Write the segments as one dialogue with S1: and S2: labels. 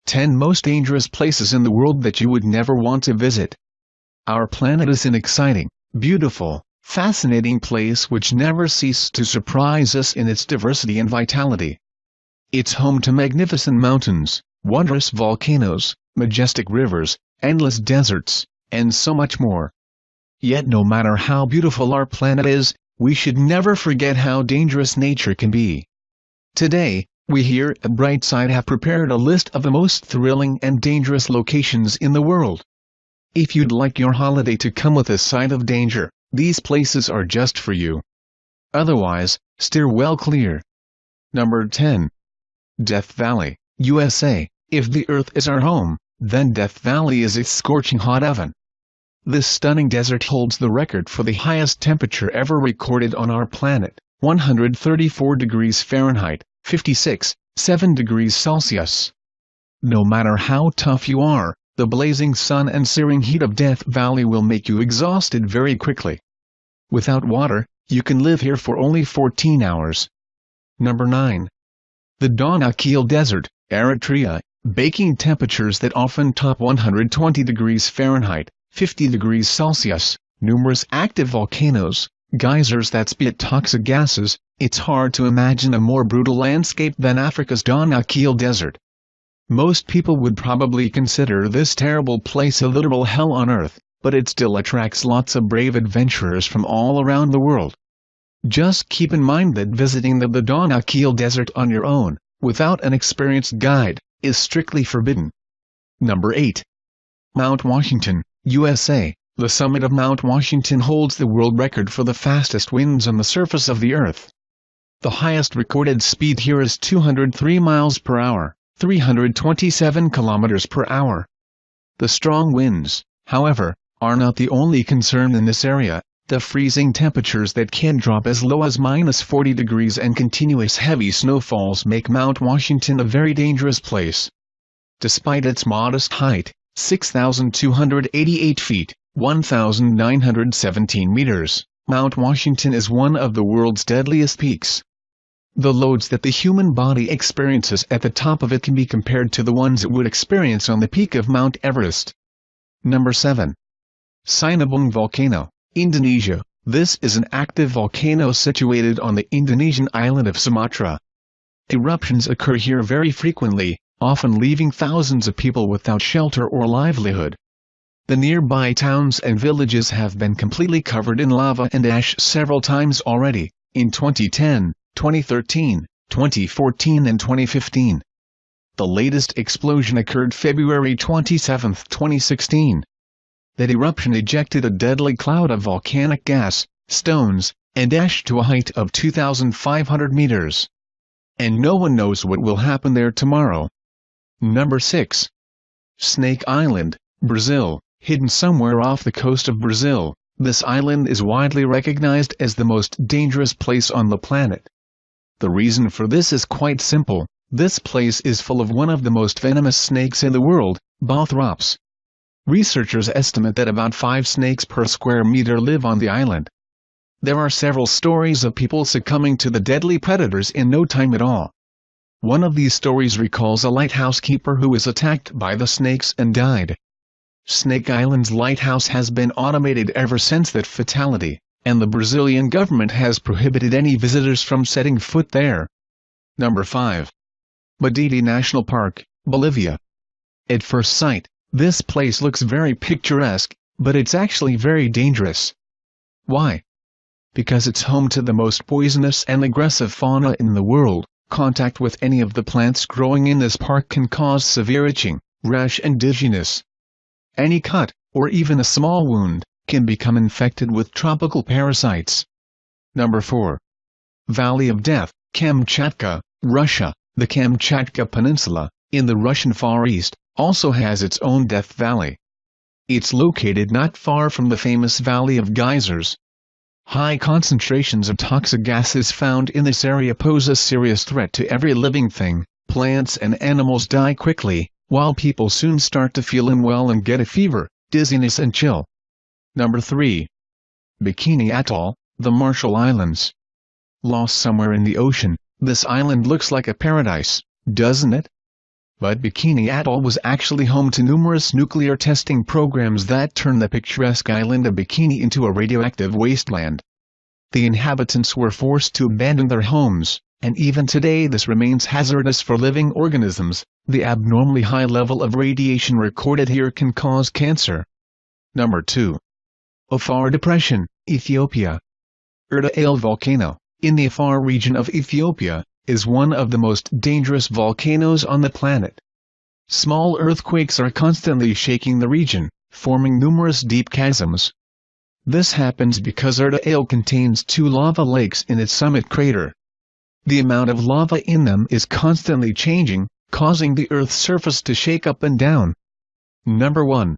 S1: Ten most dangerous places in the world that you would never want to visit. Our planet is an exciting, beautiful, fascinating place which never ceases to surprise us in its diversity and vitality. It's home to magnificent mountains, wondrous volcanoes, majestic rivers, endless deserts, and so much more. Yet no matter how beautiful our planet is, we should never forget how dangerous nature can be. Today, we here at Brightside have prepared a list of the most thrilling and dangerous locations in the world. If you'd like your holiday to come with a side of danger, these places are just for you. Otherwise, steer well clear. Number 10. Death Valley, USA. If the Earth is our home, then Death Valley is its scorching hot oven. This stunning desert holds the record for the highest temperature ever recorded on our planet, 134 degrees Fahrenheit, 56.7 degrees Celsius. No matter how tough you are, the blazing sun and searing heat of Death Valley will make you exhausted very quickly. Without water, you can live here for only 14 hours. Number 9. The Danakil Desert, Eritrea. Baking temperatures that often top 120 degrees Fahrenheit, 50 degrees Celsius, numerous active volcanoes, geysers that spit toxic gases. It's hard to imagine a more brutal landscape than Africa's Danakil Desert. Most people would probably consider this terrible place a literal hell on earth, but it still attracts lots of brave adventurers from all around the world. Just keep in mind that visiting the Danakil Desert on your own, without an experienced guide, is strictly forbidden. Number 8. Mount Washington, USA. The summit of Mount Washington holds the world record for the fastest winds on the surface of the Earth. The highest recorded speed here is 203 miles per hour, 327 kilometers per hour. The strong winds, however, are not the only concern in this area. The freezing temperatures that can drop as low as -40 degrees and continuous heavy snowfalls make Mount Washington a very dangerous place. Despite its modest height, 6,288 feet, 1,917 meters, Mount Washington is one of the world's deadliest peaks. The loads that the human body experiences at the top of it can be compared to the ones it would experience on the peak of Mount Everest. Number 7. Sinabung Volcano, Indonesia. This is an active volcano situated on the Indonesian island of Sumatra. Eruptions occur here very frequently, often leaving thousands of people without shelter or livelihood. The nearby towns and villages have been completely covered in lava and ash several times already, in 2010, 2013, 2014 and 2015. The latest explosion occurred February 27, 2016. That eruption ejected a deadly cloud of volcanic gas, stones, and ash to a height of 2,500 meters. And no one knows what will happen there tomorrow. Number 6. Snake Island, Brazil. Hidden somewhere off the coast of Brazil, this island is widely recognized as the most dangerous place on the planet. The reason for this is quite simple. This place is full of one of the most venomous snakes in the world, Bothrops. Researchers estimate that about 5 snakes per square meter live on the island. There are several stories of people succumbing to the deadly predators in no time at all. One of these stories recalls a lighthouse keeper who was attacked by the snakes and died. Snake Island's lighthouse has been automated ever since that fatality, and the Brazilian government has prohibited any visitors from setting foot there. Number 5. Madidi National Park, Bolivia. At first sight, this place looks very picturesque, but it's actually very dangerous. Why? Because it's home to the most poisonous and aggressive fauna in the world. Contact with any of the plants growing in this park can cause severe itching, rash and dizziness. Any cut, or even a small wound, can become infected with tropical parasites. Number 4. Valley of Death, Kamchatka, Russia. The Kamchatka Peninsula, in the Russian Far East, also has its own Death Valley. It's located not far from the famous Valley of Geysers. High concentrations of toxic gases found in this area pose a serious threat to every living thing, plants and animals die quickly, while people soon start to feel unwell and get a fever, dizziness and chill. Number 3. Bikini Atoll, the Marshall Islands. Lost somewhere in the ocean, this island looks like a paradise, doesn't it? But Bikini Atoll was actually home to numerous nuclear testing programs that turned the picturesque island of Bikini into a radioactive wasteland. The inhabitants were forced to abandon their homes, and even today this remains hazardous for living organisms. The abnormally high level of radiation recorded here can cause cancer. Number 2. Afar Depression, Ethiopia. Eritrea volcano, in the Afar region of Ethiopia, is one of the most dangerous volcanoes on the planet. Small earthquakes are constantly shaking the region, forming numerous deep chasms. This happens because Eritrea contains 2 lava lakes in its summit crater. The amount of lava in them is constantly changing, causing the Earth's surface to shake up and down. Number 1.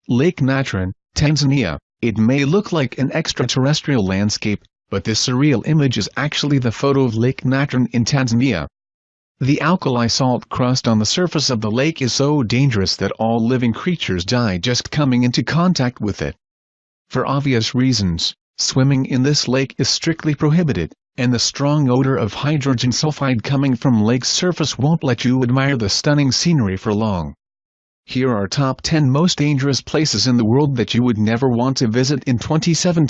S1: Lake Natron, Tanzania. It may look like an extraterrestrial landscape, but this surreal image is actually the photo of Lake Natron in Tanzania. The alkali salt crust on the surface of the lake is so dangerous that all living creatures die just coming into contact with it. For obvious reasons, swimming in this lake is strictly prohibited, and the strong odor of hydrogen sulfide coming from lake's surface won't let you admire the stunning scenery for long. Here are top 10 most dangerous places in the world that you would never want to visit in 2017.